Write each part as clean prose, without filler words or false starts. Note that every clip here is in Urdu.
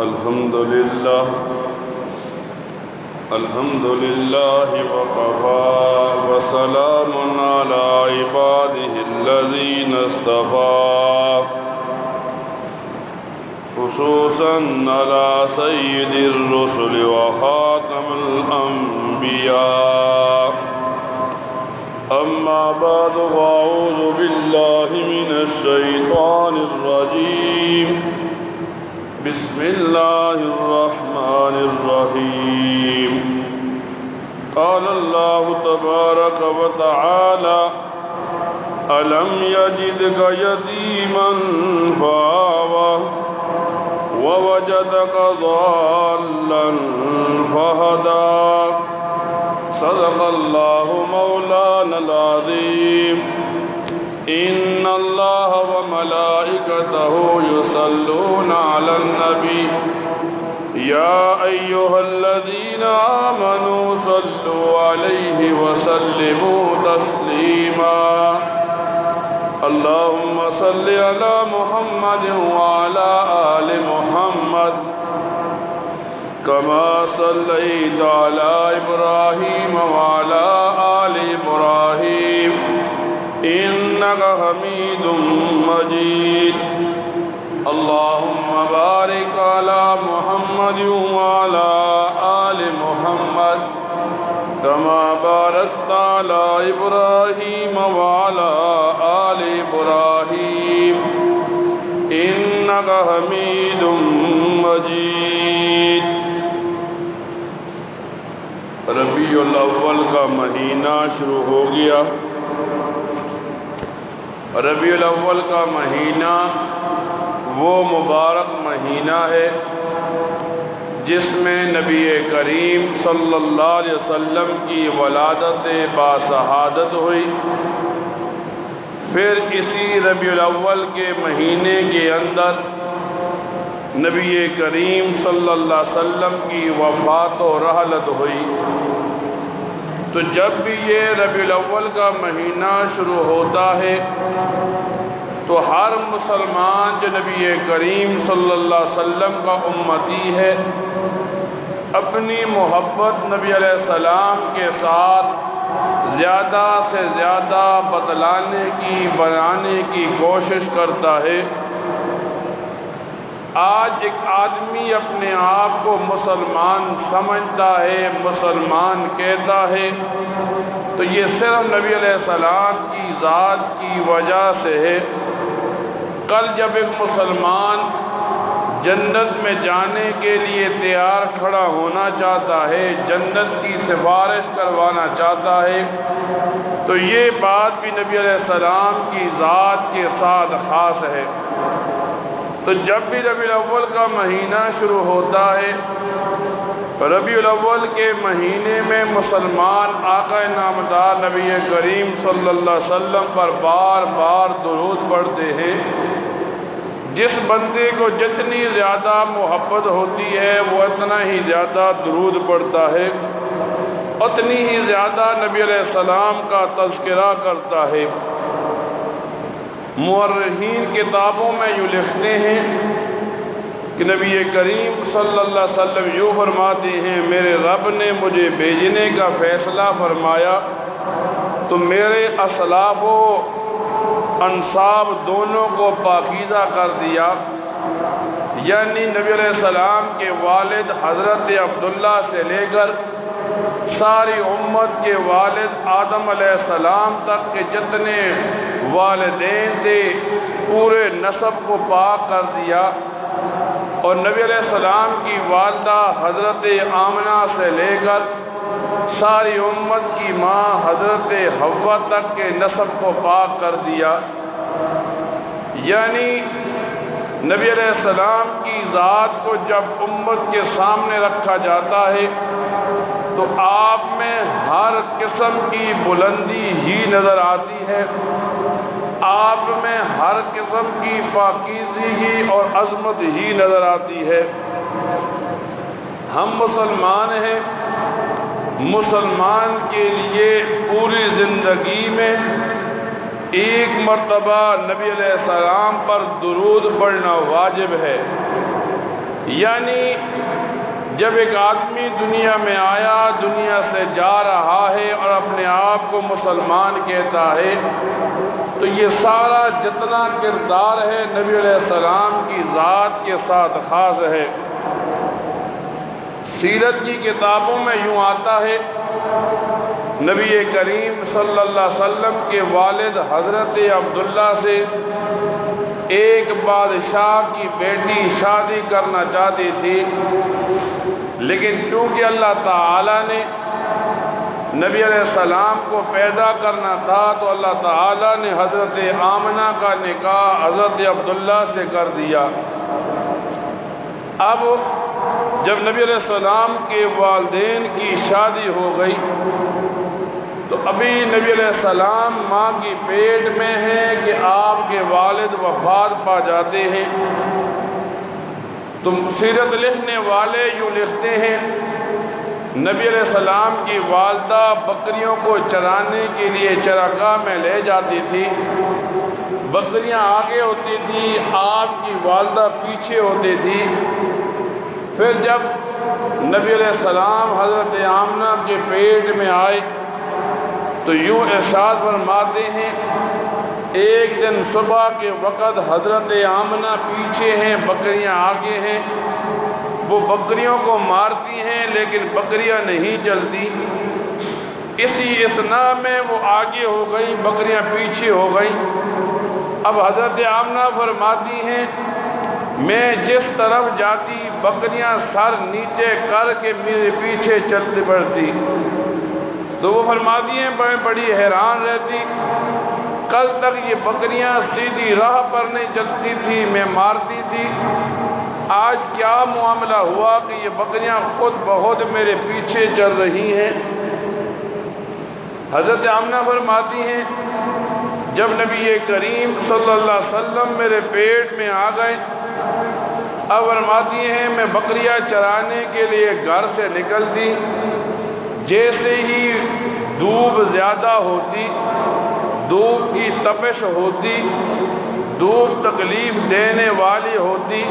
الحمد لله وكفى وسلام على عباده الذين اصطفى خصوصا على سيد الرسل وخاتم الأنبياء أما بعد فأعوذ بالله من الشيطان الرجيم بسم الله الرحمن الرحيم قال الله تبارك وتعالى ألم يجدك يتيما فآوى ووجدك ضالا فهدى صدق الله مولانا العظيم إن الله وملائكته يصلون على النبي يا أيها الذين آمنوا صلوا عليه وسلموا تسليما اللهم صل على محمد وعلى آل محمد كما صليت على إبراهيم وعلى آل إبراهيم إنك حميد مجيد اللهم بارك على محمد وعلى آل محمد كما باركت على إبراهيم وعلى آل إبراهيم إنك حميد مجيد ربیع الاول کا مہینہ شروع ہو گیا۔ ربیع الاول کا مہینہ وہ مبارک مہینہ ہے جس میں نبی کریم صلی اللہ علیہ وسلم کی ولادت باسعادت ہوئی۔ پھر اسی ربیع الاول کے مہینے کے اندر نبی کریم صلی اللہ علیہ وسلم کی وفات و رحلت ہوئی۔ تو جب بھی یہ ربیع الاول کا مہینہ شروع ہوتا ہے تو ہر مسلمان جو نبی کریم صلی اللہ علیہ وسلم کا امتی ہے اپنی محبت نبی علیہ السلام کے ساتھ زیادہ سے زیادہ بتلانے کی بنانے کی کوشش کرتا ہے۔ آج ایک آدمی اپنے آپ کو مسلمان سمجھتا ہے، مسلمان کہتا ہے، تو یہ صرف نبی علیہ السلام کی ذات کی وجہ سے ہے۔ کل جب ایک مسلمان جنت میں جانے کے لیے تیار کھڑا ہونا چاہتا ہے، جنت کی سفارش کروانا چاہتا ہے، تو یہ بات بھی نبی علیہ السلام کی ذات کے ساتھ خاص ہے۔ تو جب بھی ربیع الاول کا مہینہ شروع ہوتا ہے، ربیع الاول کے مہینے میں مسلمان آقا نامدار نبی کریم صلی اللہ علیہ وسلم پر بار بار درود پڑھتے ہیں۔ جس بندے کو جتنی زیادہ محبت ہوتی ہے وہ اتنا ہی زیادہ درود پڑھتا ہے، اتنی ہی زیادہ نبی علیہ السلام کا تذکرہ کرتا ہے۔ مورخین کتابوں میں یوں لکھتے ہیں کہ نبی کریم صلی اللہ علیہ وسلم یوں فرماتے ہیں، میرے رب نے مجھے بھیجنے کا فیصلہ فرمایا تو میرے اسلاف و انساب دونوں کو پاکیزہ کر دیا، یعنی نبی علیہ السلام کے والد حضرت عبداللہ سے لے کر ساری امت کے والد آدم علیہ السلام تک کے جتنے والدین تھے پورے نسب کو پاک کر دیا، اور نبی علیہ السلام کی والدہ حضرت آمنہ سے لے کر ساری امت کی ماں حضرت حوا تک کے نسب کو پاک کر دیا۔ یعنی نبی علیہ السلام کی ذات کو جب امت کے سامنے رکھا جاتا ہے تو آپ میں ہر قسم کی بلندی ہی نظر آتی ہے، آپ میں ہر قسم کی پاکیزگی اور عظمت ہی نظر آتی ہے۔ ہم مسلمان ہیں، مسلمان کے لیے پوری زندگی میں ایک مرتبہ نبی علیہ السلام پر درود پڑھنا واجب ہے۔ یعنی جب ایک آدمی دنیا میں آیا، دنیا سے جا رہا ہے اور اپنے آپ کو مسلمان کہتا ہے، تو یہ سارا جتنا کردار ہے نبی علیہ السلام کی ذات کے ساتھ خاص ہے۔ سیرت کی کتابوں میں یوں آتا ہے، نبی کریم صلی اللہ علیہ وسلم کے والد حضرت عبداللہ سے ایک بادشاہ کی بیٹی شادی کرنا چاہتی تھی، لیکن چونکہ اللہ تعالی نے نبی علیہ السلام کو پیدا کرنا تھا تو اللہ تعالی نے حضرت آمنہ کا نکاح حضرت عبداللہ سے کر دیا۔ اب جب نبی علیہ السلام کے والدین کی شادی ہو گئی تو ابھی نبی علیہ السلام ماں کی پیٹ میں ہیں کہ آپ کے والد وفات پا جاتے ہیں۔ تم سیرت لکھنے والے یوں لکھتے ہیں، نبی علیہ السلام کی والدہ بکریوں کو چرانے کے لیے چراگاہ میں لے جاتی تھی، بکریاں آگے ہوتی تھی، آپ کی والدہ پیچھے ہوتی تھی۔ پھر جب نبی علیہ السلام حضرت آمنہ کے پیٹ میں آئے تو یوں ارشاد فرماتے ہیں، ایک دن صبح کے وقت حضرت آمنہ پیچھے ہیں، بکریاں آگے ہیں، وہ بکریوں کو مارتی ہیں لیکن بکریاں نہیں چلتی۔ اسی اثنا میں وہ آگے ہو گئی، بکریاں پیچھے ہو گئیں۔ اب حضرت آمنہ فرماتی ہیں، میں جس طرف جاتی بکریاں سر نیچے کر کے میرے پیچھے چلتی پڑتی۔ تو وہ فرماتی ہیں میں بڑی حیران رہتی، کل تک یہ بکریاں سیدھی راہ پر نہیں چلتی تھی، میں مارتی تھی، آج کیا معاملہ ہوا کہ یہ بکریاں خود بخود میرے پیچھے چل رہی ہیں؟ حضرت آمنہ فرماتی ہیں، جب نبی کریم صلی اللہ علیہ وسلم میرے پیٹ میں آ گئے، اب فرماتی ہیں میں بکریاں چرانے کے لیے گھر سے نکلتی، جیسے ہی دھوپ زیادہ ہوتی، دھوپ کی تپش ہوتی، دھوپ تکلیف دینے والی ہوتی،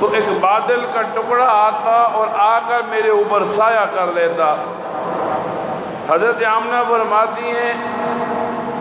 تو ایک بادل کا ٹکڑا آتا اور آ کر میرے اوپر سایہ کر لیتا۔ حضرت آمنہ فرماتی ہیں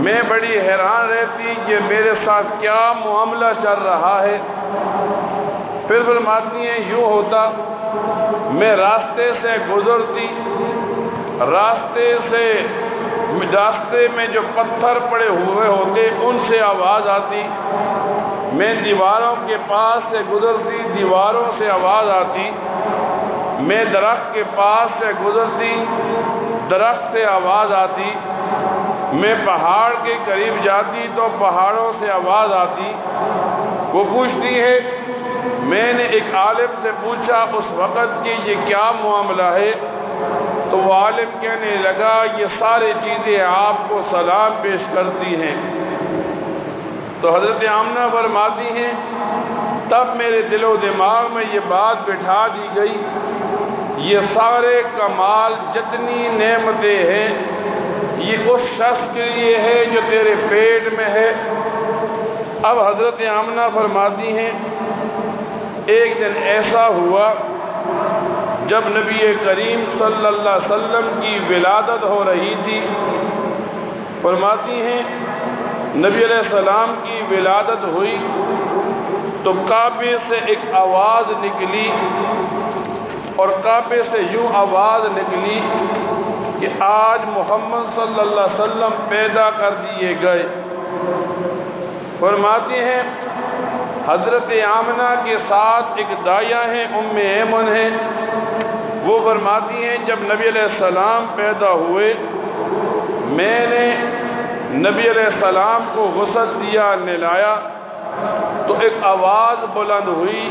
میں بڑی حیران رہتی کہ میرے ساتھ کیا معاملہ چل رہا ہے۔ پھر فرماتی ہیں یوں ہوتا، میں راستے سے گزرتی، راستے میں جو پتھر پڑے ہوئے ہوتے ان سے آواز آتی، میں دیواروں کے پاس سے گزرتی، دیواروں سے آواز آتی، میں درخت کے پاس سے گزرتی، درخت سے آواز آتی، میں پہاڑ کے قریب جاتی تو پہاڑوں سے آواز آتی۔ وہ پوچھتی ہے، میں نے ایک عالم سے پوچھا اس وقت کہ یہ کیا معاملہ ہے، تو وہ عالم کہنے لگا یہ ساری چیزیں آپ کو سلام پیش کرتی ہیں۔ تو حضرت آمنہ فرماتی ہیں تب میرے دل و دماغ میں یہ بات بٹھا دی گئی، یہ سارے کمال جتنی نعمتیں ہیں یہ اس شخص کے لیے ہے جو تیرے پیٹ میں ہے۔ اب حضرت آمنہ فرماتی ہیں ایک دن ایسا ہوا جب نبی کریم صلی اللہ علیہ وسلم کی ولادت ہو رہی تھی، فرماتی ہیں نبی علیہ السلام کی ولادت ہوئی تو کعبے سے ایک آواز نکلی، اور کعبے سے یوں آواز نکلی کہ آج محمد صلی اللہ علیہ وسلم پیدا کر دیے گئے۔ فرماتی ہیں حضرت آمنہ کے ساتھ ایک دائیہ ہیں، ام ایمن ہیں، وہ فرماتی ہیں جب نبی علیہ السلام پیدا ہوئے میں نے نبی علیہ السلام کو غسل دیا، نہلایا، تو ایک آواز بلند ہوئی،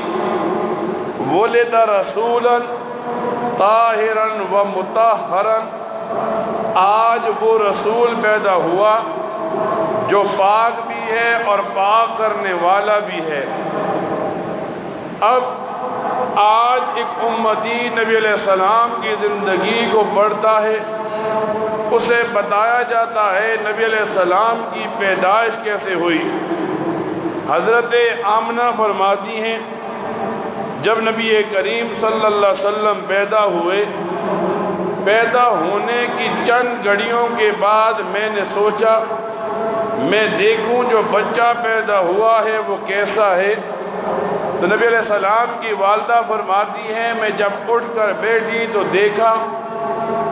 ولد رسولا طاہرا و مطہرا، آج وہ رسول پیدا ہوا جو پاک بھی ہے اور پاک کرنے والا بھی ہے۔ اب آج ایک امتی نبی علیہ السلام کی زندگی کو پڑھتا ہے، اسے بتایا جاتا ہے نبی علیہ السلام کی پیدائش کیسے ہوئی۔ حضرت آمنہ فرماتی ہیں جب نبی کریم صلی اللہ علیہ وسلم پیدا ہوئے، پیدا ہونے کی چند گھڑیوں کے بعد میں نے سوچا میں دیکھوں جو بچہ پیدا ہوا ہے وہ کیسا ہے۔ تو نبی علیہ السلام کی والدہ فرماتی ہیں میں جب اٹھ کر بیٹھی تو دیکھا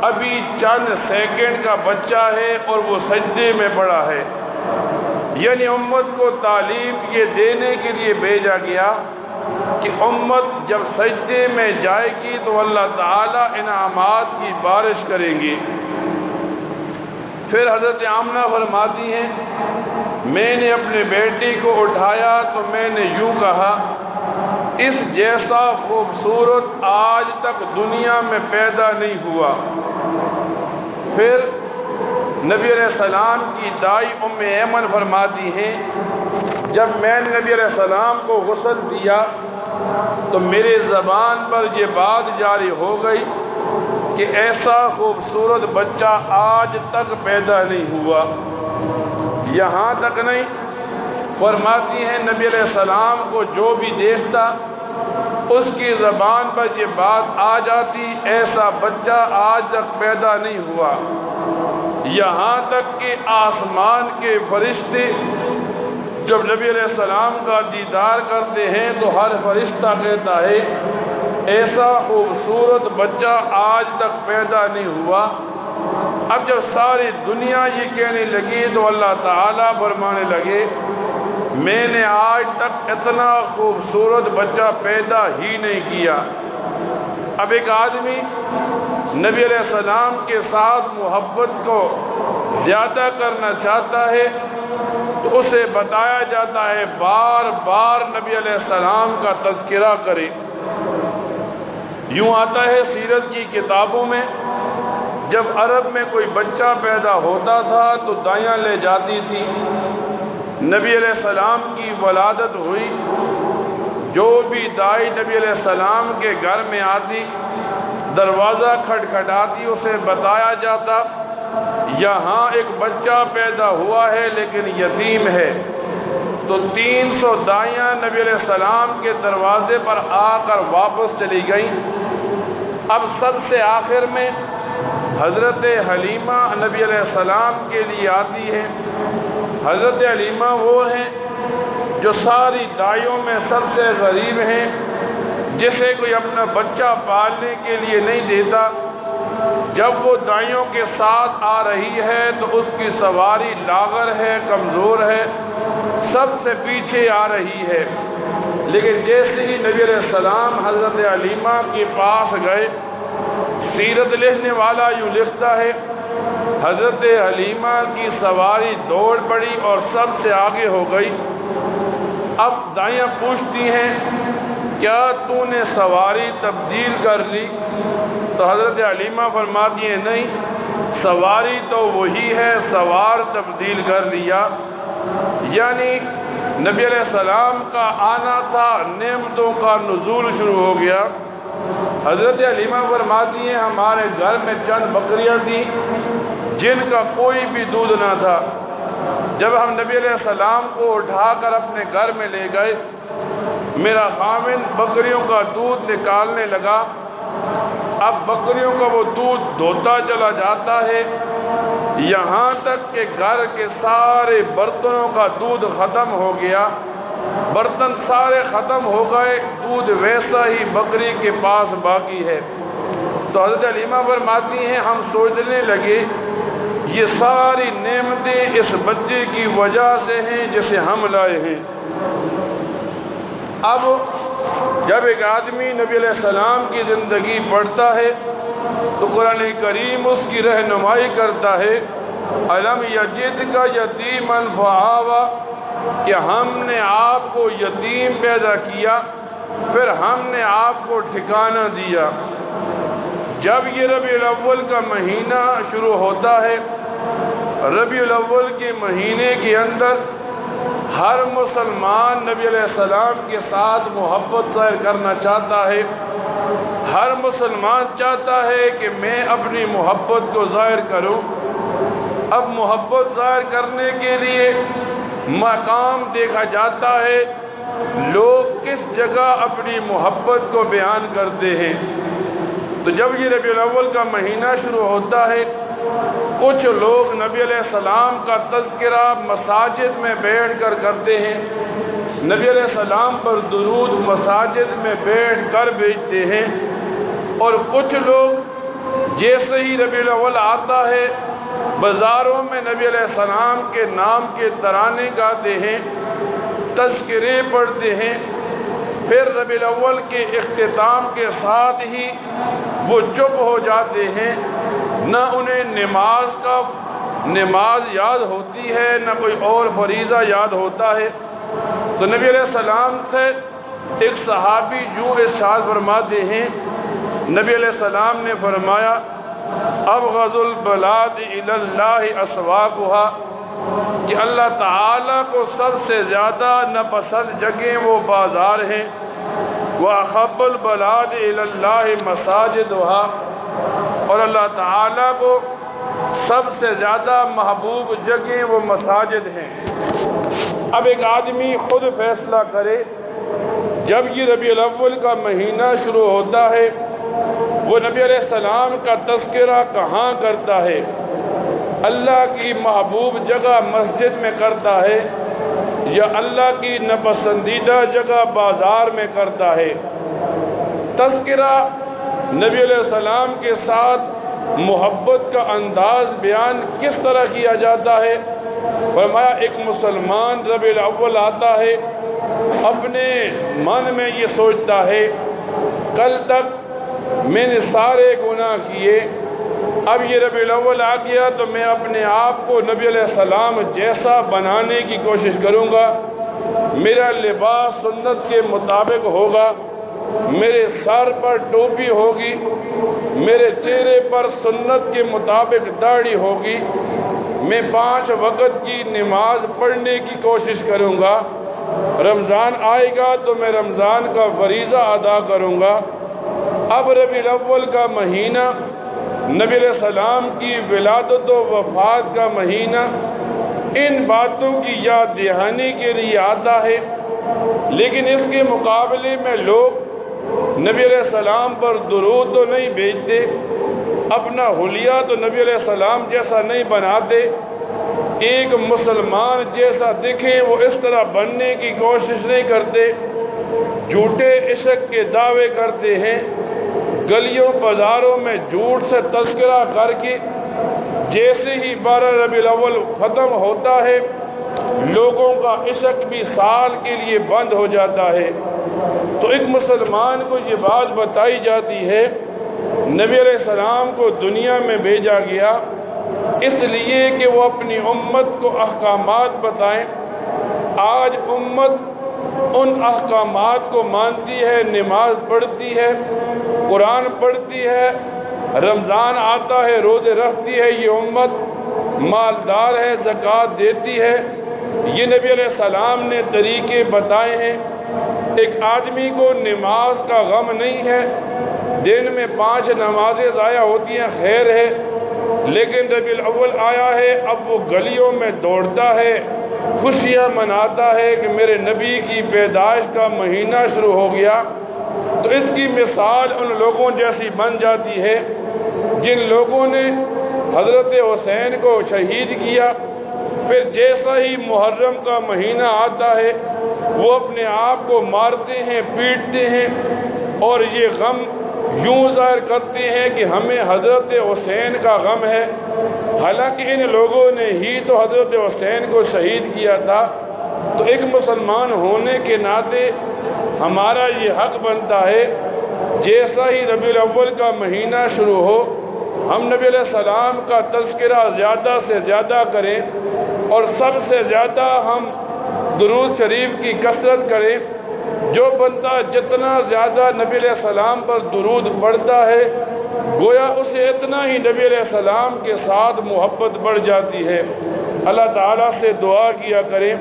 ابھی چند سیکنڈ کا بچہ ہے اور وہ سجدے میں پڑا ہے۔ یعنی امت کو تعلیم یہ دینے کے لیے بھیجا گیا کہ امت جب سجدے میں جائے گی تو اللہ تعالیٰ انعامات کی بارش کریں گی۔ پھر حضرت آمنہ فرماتی ہیں میں نے اپنے بیٹی کو اٹھایا تو میں نے یوں کہا اس جیسا خوبصورت آج تک دنیا میں پیدا نہیں ہوا۔ پھر نبی علیہ السلام کی دائی ام ایمن فرماتی ہیں جب میں نے نبی علیہ السلام کو غسل دیا تو میرے زبان پر یہ بات جاری ہو گئی کہ ایسا خوبصورت بچہ آج تک پیدا نہیں ہوا۔ یہاں تک نہیں، فرماتی ہیں نبی علیہ السلام کو جو بھی دیکھتا اس کی زبان پر یہ بات آ جاتی ایسا بچہ آج تک پیدا نہیں ہوا۔ یہاں تک کہ آسمان کے فرشتے جب نبی علیہ السلام کا دیدار کرتے ہیں تو ہر فرشتہ کہتا ہے ایسا خوبصورت بچہ آج تک پیدا نہیں ہوا۔ اب جب ساری دنیا یہ کہنے لگی تو اللہ تعالیٰ فرمانے لگے میں نے آج تک اتنا خوبصورت بچہ پیدا ہی نہیں کیا۔ اب ایک آدمی نبی علیہ السلام کے ساتھ محبت کو زیادہ کرنا چاہتا ہے تو اسے بتایا جاتا ہے بار بار نبی علیہ السلام کا تذکرہ کرے۔ یوں آتا ہے سیرت کی کتابوں میں جب عرب میں کوئی بچہ پیدا ہوتا تھا تو دائیاں لے جاتی تھی، نبی علیہ السلام کی ولادت ہوئی، جو بھی دائی نبی علیہ السلام کے گھر میں آتی دروازہ کھٹکھٹاتی اسے بتایا جاتا یہاں ایک بچہ پیدا ہوا ہے لیکن یتیم ہے۔ تو 300 دائیاں نبی علیہ السلام کے دروازے پر آ کر واپس چلی گئیں۔ اب سب سے آخر میں حضرت حلیمہ نبی علیہ السلام کے لیے آتی ہے۔ حضرت حلیمہ وہ ہیں جو ساری دائیوں میں سب سے غریب ہیں، جسے کوئی اپنا بچہ پالنے کے لیے نہیں دیتا۔ جب وہ دائیوں کے ساتھ آ رہی ہے تو اس کی سواری لاغر ہے، کمزور ہے، سب سے پیچھے آ رہی ہے۔ لیکن جیسے ہی نبی علیہ السلام حضرت حلیمہ کے پاس گئے، سیرت لکھنے والا یوں لکھتا ہے حضرت حلیمہ کی سواری دوڑ پڑی اور سب سے آگے ہو گئی۔ اب دائیاں پوچھتی ہیں کیا تو نے سواری تبدیل کر لی؟ تو حضرت حلیمہ فرماتی ہیں نہیں، سواری تو وہی ہے، سوار تبدیل کر لیا۔ یعنی نبی علیہ السلام کا آنا تھا، نعمتوں کا نزول شروع ہو گیا۔ حضرت حلیمہ فرماتی ہیں ہمارے گھر میں چند بکریاں تھیں جن کا کوئی بھی دودھ نہ تھا۔ جب ہم نبی علیہ السلام کو اٹھا کر اپنے گھر میں لے گئے، میرا خاوند بکریوں کا دودھ نکالنے لگا۔ اب بکریوں کا وہ دودھ دھوتا چلا جاتا ہے یہاں تک کہ گھر کے سارے برتنوں کا دودھ ختم ہو گیا۔ برتن سارے ختم ہو گئے، دودھ ویسا ہی بکری کے پاس باقی ہے۔ تو حضرت حلیمہ فرماتی ہیں ہم سوچنے لگے یہ ساری نعمتیں اس بچے کی وجہ سے ہیں جسے ہم لائے ہیں۔ اب جب ایک آدمی نبی علیہ السلام کی زندگی پڑھتا ہے تو قرآن کریم اس کی رہنمائی کرتا ہے الم یجدک یتیما فآویٰ، کہ ہم نے آپ کو یتیم پیدا کیا پھر ہم نے آپ کو ٹھکانہ دیا۔ جب یہ ربیع الاول کا مہینہ شروع ہوتا ہے، ربیع الاول کے مہینے کے اندر ہر مسلمان نبی علیہ السلام کے ساتھ محبت ظاہر کرنا چاہتا ہے۔ ہر مسلمان چاہتا ہے کہ میں اپنی محبت کو ظاہر کروں۔ اب محبت ظاہر کرنے کے لیے مقام دیکھا جاتا ہے لوگ کس جگہ اپنی محبت کو بیان کرتے ہیں؟ تو جب یہ ربیع الاول کا مہینہ شروع ہوتا ہے، کچھ لوگ نبی علیہ السلام کا تذکرہ مساجد میں بیٹھ کر کرتے ہیں، نبی علیہ السلام پر درود مساجد میں بیٹھ کر بھیجتے ہیں، اور کچھ لوگ جیسے ہی ربیع الاول آتا ہے بازاروں میں نبی علیہ السلام کے نام کے ترانے گاتے ہیں، تذکرے پڑھتے ہیں، پھر ربیع الاول کے اختتام کے ساتھ ہی وہ چپ ہو جاتے ہیں، نہ انہیں نماز یاد ہوتی ہے، نہ کوئی اور فریضہ یاد ہوتا ہے۔ تو نبی علیہ السلام سے ایک صحابی یوں ارشاد فرماتے ہیں، نبی علیہ السلام نے فرمایا ابغض البلاد الی اللہ اسواقها، کہ اللہ تعالیٰ کو سب سے زیادہ ناپسند جگہیں وہ بازار ہیں، وَأَحَبُّ الْبَلَادِ إِلَى اللَّهِ مَسَاجِدُهَا، اور اللہ تعالیٰ کو سب سے زیادہ محبوب جگہیں وہ مساجد ہیں۔ اب ایک آدمی خود فیصلہ کرے، جب یہ ربیع الاول کا مہینہ شروع ہوتا ہے وہ نبی علیہ السلام کا تذکرہ کہاں کرتا ہے؟ اللہ کی محبوب جگہ مسجد میں کرتا ہے یا اللہ کی ناپسندیدہ جگہ بازار میں کرتا ہے؟ تذکرہ نبی علیہ السلام کے ساتھ محبت کا انداز بیان کس طرح کیا جاتا ہے؟ فرمایا ایک مسلمان ربیع الاول آتا ہے، اپنے من میں یہ سوچتا ہے کل تک میں نے سارے گناہ کیے، اب یہ ربیع الاول آ گیا تو میں اپنے آپ کو نبی علیہ السلام جیسا بنانے کی کوشش کروں گا، میرا لباس سنت کے مطابق ہوگا، میرے سر پر ٹوپی ہوگی، میرے چہرے پر سنت کے مطابق داڑھی ہوگی، میں 5 وقت کی نماز پڑھنے کی کوشش کروں گا، رمضان آئے گا تو میں رمضان کا فریضہ ادا کروں گا۔ اب ربیع الاول کا مہینہ نبی علیہ السلام کی ولادت و وفات کا مہینہ ان باتوں کی یاد دہانی کے لیے آتا ہے، لیکن اس کے مقابلے میں لوگ نبی علیہ السلام پر درود تو نہیں بھیجتے، اپنا حلیہ تو نبی علیہ السلام جیسا نہیں بناتے، ایک مسلمان جیسا دکھے وہ اس طرح بننے کی کوشش نہیں کرتے، جھوٹے عشق کے دعوے کرتے ہیں، گلیوں بازاروں میں جھوٹ سے تذکرہ کر کے جیسے ہی 12 ربیع الاول ختم ہوتا ہے لوگوں کا عشق بھی سال کے لیے بند ہو جاتا ہے۔ تو ایک مسلمان کو یہ بات بتائی جاتی ہے نبی علیہ السلام کو دنیا میں بھیجا گیا اس لیے کہ وہ اپنی امت کو احکامات بتائیں۔ آج امت ان احکامات کو مانتی ہے، نماز پڑھتی ہے، قرآن پڑھتی ہے، رمضان آتا ہے روزے رکھتی ہے، یہ امت مالدار ہے، زکوٰۃ دیتی ہے، یہ نبی علیہ السلام نے طریقے بتائے ہیں۔ ایک آدمی کو نماز کا غم نہیں ہے، دن میں 5 نمازیں ضائع ہوتی ہیں خیر ہے، لیکن ربیع الاول آیا ہے اب وہ گلیوں میں دوڑتا ہے، خوشیاں مناتا ہے کہ میرے نبی کی پیدائش کا مہینہ شروع ہو گیا۔ تو اس کی مثال ان لوگوں جیسی بن جاتی ہے جن لوگوں نے حضرت حسین کو شہید کیا، پھر جیسا ہی محرم کا مہینہ آتا ہے وہ اپنے آپ کو مارتے ہیں، پیٹتے ہیں، اور یہ غم یوں ظاہر کرتے ہیں کہ ہمیں حضرت حسین کا غم ہے، حالانکہ ان لوگوں نے ہی تو حضرت حسین کو شہید کیا تھا۔ تو ایک مسلمان ہونے کے ناطے ہمارا یہ حق بنتا ہے جیسا ہی ربیع الاول کا مہینہ شروع ہو ہم نبی علیہ السلام کا تذکرہ زیادہ سے زیادہ کریں، اور سب سے زیادہ ہم درود شریف کی کثرت کریں۔ جو بندہ جتنا زیادہ نبی علیہ السلام پر درود پڑھتا ہے گویا اسے اتنا ہی نبی علیہ السلام کے ساتھ محبت بڑھ جاتی ہے۔ اللہ تعالیٰ سے دعا کیا کریں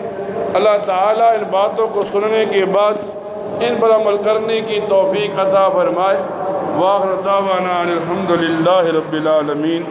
اللہ تعالیٰ ان باتوں کو سننے کے بعد ان پر عمل کرنے کی توفیق عطا فرمائے۔ وآخر دعوانا ان الحمد للہ رب العالمین۔